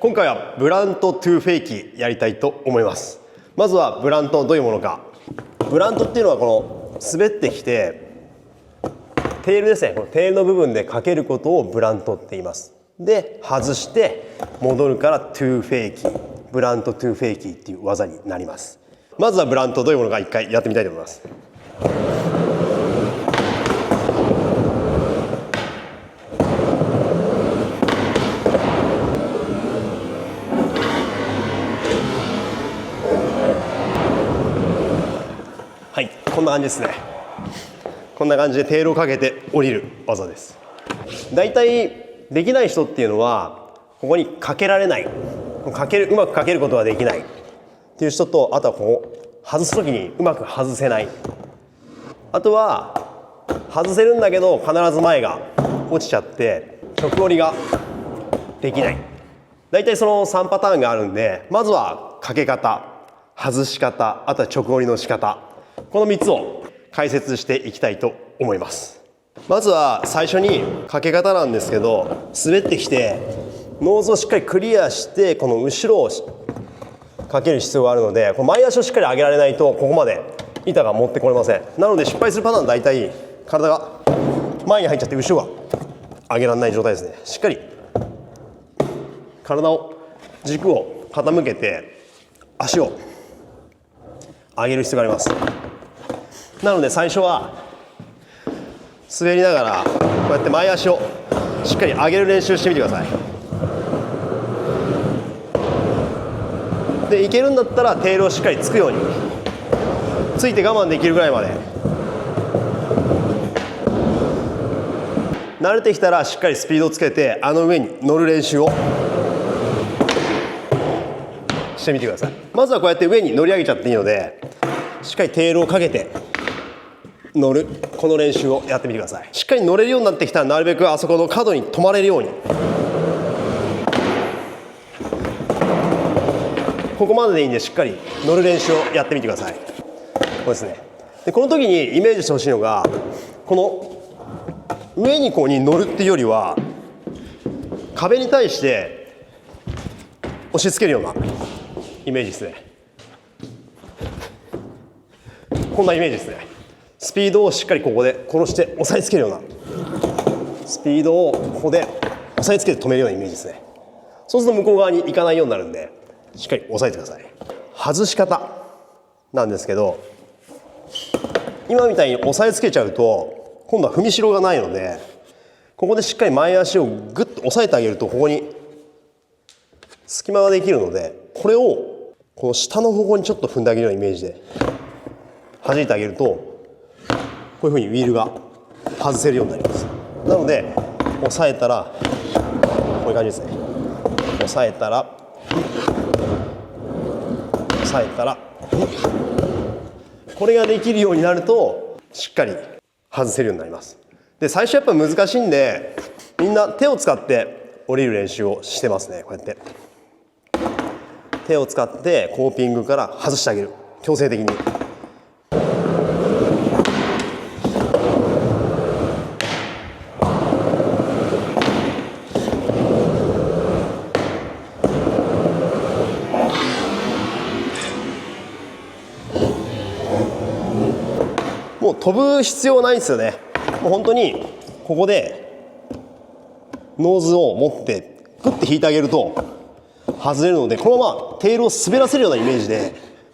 今回はブラントトゥフェイキやりたいと思います。まずはブラントどういうものか。ブラントっていうのはこの滑ってきてテールですね、このテールの部分でかけることをブラントって言います。で外して戻るからトゥフェイキ、ブラントトゥフェイキっていう技になります。まずはブラントどういうものか一回やってみたいと思います。はい、こんな感じですね。こんな感じでテールをかけて降りる技です。だいたいできない人っていうのはここにかけられない、うまくかけることができないっていう人と、あとはこう外す時にうまく外せない、あとは外せるんだけど必ず前が落ちちゃって直降りができない。だいたいその3パターンがあるんで、まずはかけ方、外し方、あとは直降りの仕方、この3つを解説していきたいと思います。まずは最初にかけ方なんですけど、滑ってきてノーズをしっかりクリアしてこの後ろをかける必要があるので、この前足をしっかり上げられないとここまで板が持ってこれません。なので失敗するパターンは大体体が前に入っちゃって後ろが上げられない状態ですね。しっかり体を軸を傾けて足を上げる必要があります。なので最初は滑りながらこうやって前足をしっかり上げる練習してみてください。でいけるんだったらテールをしっかりつくようについて我慢できるぐらいまで、慣れてきたらしっかりスピードをつけてあの上に乗る練習をしてみてください。まずはこうやって上に乗り上げちゃっていいので、しっかりテールをかけて乗るこの練習をやってみてください。しっかり乗れるようになってきたらなるべくあそこの角に止まれるように、ここまででいいんでしっかり乗る練習をやってみてください。こうですね。でこの時にイメージしてほしいのが、この上にこうに乗るっていうよりは壁に対して押し付けるようなイメージですね。こんなイメージですね。スピードをしっかりここで殺して押さえつけるようなスピードをここで押さえつけて止めるようなイメージですね。そうすると向こう側に行かないようになるんでしっかり押さえてください。外し方なんですけど、今みたいに押さえつけちゃうと今度は踏みしろがないので、ここでしっかり前足をグッと押さえてあげるとここに隙間ができるので、これをこの下の方向にちょっと踏んであげるようなイメージで弾いてあげるとこういうふうにウィールが外せるようになります。なので押さえたらこういう感じですね。押さえたら押さえたら、これができるようになるとしっかり外せるようになります。で最初やっぱ難しいんでみんな手を使って降りる練習をしてますね。こうやって手を使ってコーピングから外してあげる、強制的に。もう飛ぶ必要ないんですよね。もう本当にここでノーズを持ってグッて引いてあげると外れるので、このままテールを滑らせるようなイメージで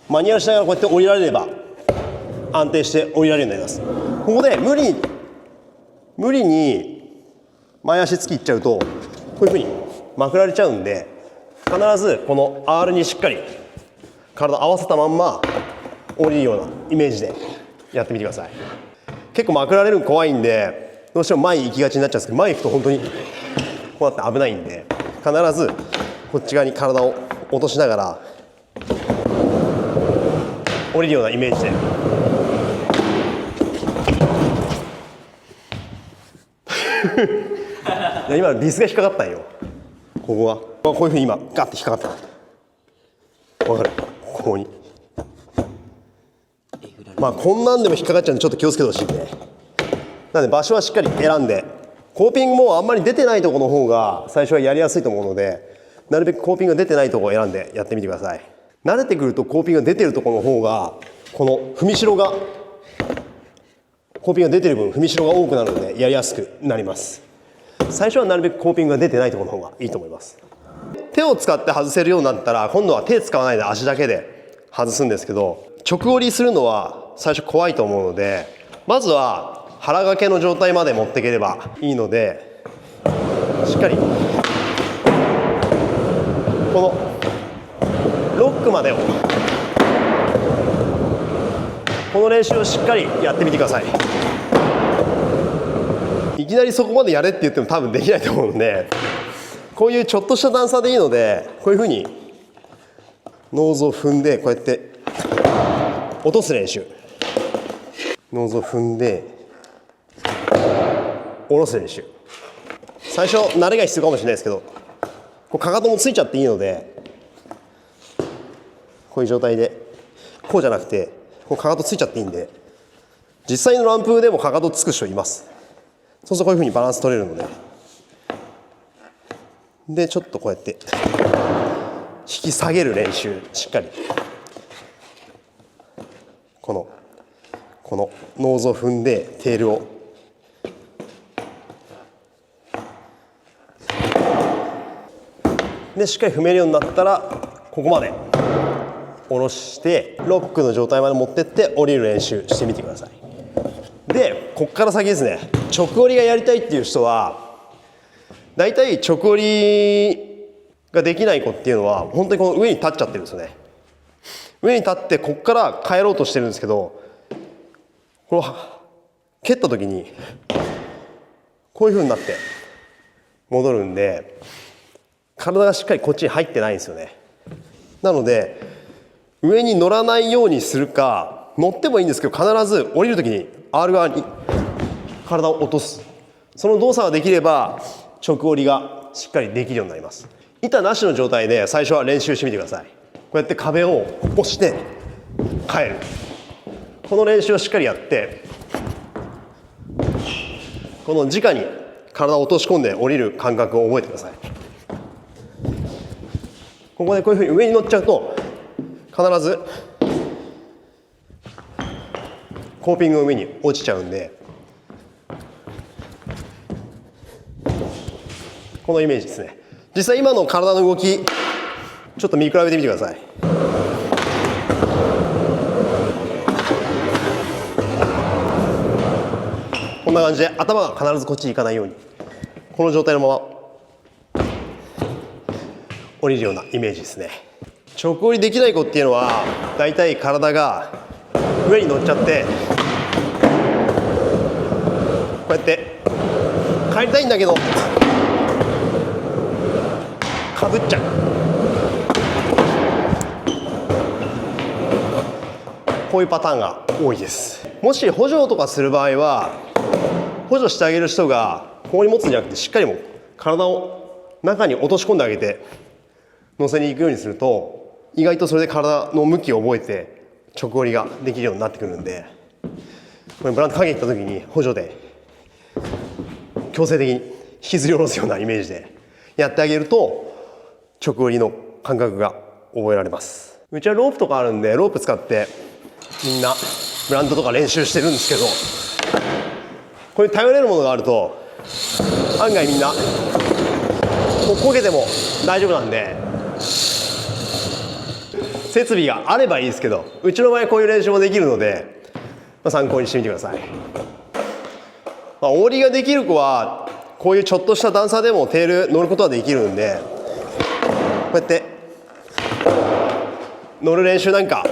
マニュアルしながらこうやって降りられれば安定して降りられるようになります。ここで無理に前足突きいっちゃうとこういうふうにまくられちゃうんで、必ずこの R にしっかり体合わせたまんま降りるようなイメージでやってみてください。結構まくられるの怖いんでどうしても前に行きがちになっちゃうんですけど、前に行くと本当にこうやって危ないんで、必ずこっち側に体を落としながら降りるようなイメージで今ビスが引っかかったんよ。ここがこういうふうに今ガッて引っかかった。わかる？ここにまあこんなんでも引っかかっちゃうんでちょっと気をつけてほしいんで、なので場所はしっかり選んで、コーピングもあんまり出てないところの方が最初はやりやすいと思うので、なるべくコーピングが出てないところを選んでやってみてください。慣れてくるとコーピングが出てるところの方がこの踏みしろがコーピングが出てる分踏みしろが多くなるのでやりやすくなります。最初はなるべくコーピングが出てないところの方がいいと思います。手を使って外せるようになったら今度は手使わないで足だけで外すんですけど、直折りするのは最初怖いと思うので、まずは腹掛けの状態まで持っていければいいので、しっかりこのロックまでをこの練習をしっかりやってみてください。いきなりそこまでやれって言っても多分できないと思うので、こういうちょっとした段差でいいので、こういうふうにノーズを踏んでこうやって落とす練習、ノーズを踏んで下ろす練習。最初慣れが必要かもしれないですけど、こうかかともついちゃっていいので、こういう状態でこうじゃなくてこうかかとついちゃっていいんで、実際のランプでもかかとつく人います。そうするとこういうふうにバランス取れるので、でちょっとこうやって引き下げる練習、しっかりこのノーズを踏んでテールをでしっかり踏めるようになったらここまで下ろしてロックの状態まで持ってって降りる練習してみてください。でこっから先ですね。直降りがやりたいっていう人はだいたい直降りができない子っていうのは本当にこの上に立っちゃってるんですよね。上に立ってこっから帰ろうとしてるんですけど、この蹴った時にこういう風になって戻るんで、体がしっかりこっちに入ってないんですよね。なので上に乗らないようにするか、乗ってもいいんですけど必ず降りる時に R 側に体を落とす、その動作ができれば直降りがしっかりできるようになります。板なしの状態で最初は練習してみてください。こうやって壁を押して帰る、この練習をしっかりやって、この直に体を落とし込んで降りる感覚を覚えてください。ここでこういうふうに上に乗っちゃうと必ずコーピングの上に落ちちゃうんで、このイメージですね。実際今の体の動きちょっと見比べてみてください。こんな感じで頭が必ずこっちに行かないようにこの状態のまま降りるようなイメージですね。直降りできない子っていうのはだいたい体が上に乗っちゃってこうやって帰りたいんだけどかぶっちゃう、こういうパターンが多いです。もし補助とかする場合は補助してあげる人がここに持つんじゃなくてしっかりもう体を中に落とし込んであげて乗せに行くようにすると意外とそれで体の向きを覚えて直降りができるようになってくるんで、これブラント影に行った時に補助で強制的に引きずり下ろすようなイメージでやってあげると直降りの感覚が覚えられます。うちはロープとかあるんでロープ使ってみんなブラントとか練習してるんですけど、こういう頼れるものがあると案外みんなもう焦げても大丈夫なんで、設備があればいいですけど、うちの場合こういう練習もできるので、参考にしてみてください。オーリーができる子はこういうちょっとした段差でもテール乗ることはできるんで、こうやって乗る練習なんか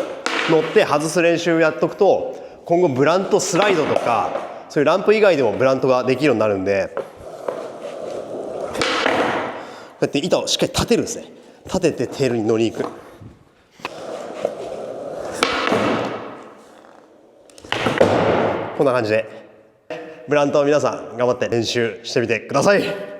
乗って外す練習をやっとくと今後ブラントスライドとかそういうランプ以外でもブラントができるようになるんで、こうやって板をしっかり立てるんですね。立ててテールに乗りに行く、こんな感じでブラントを皆さん頑張って練習してみてください。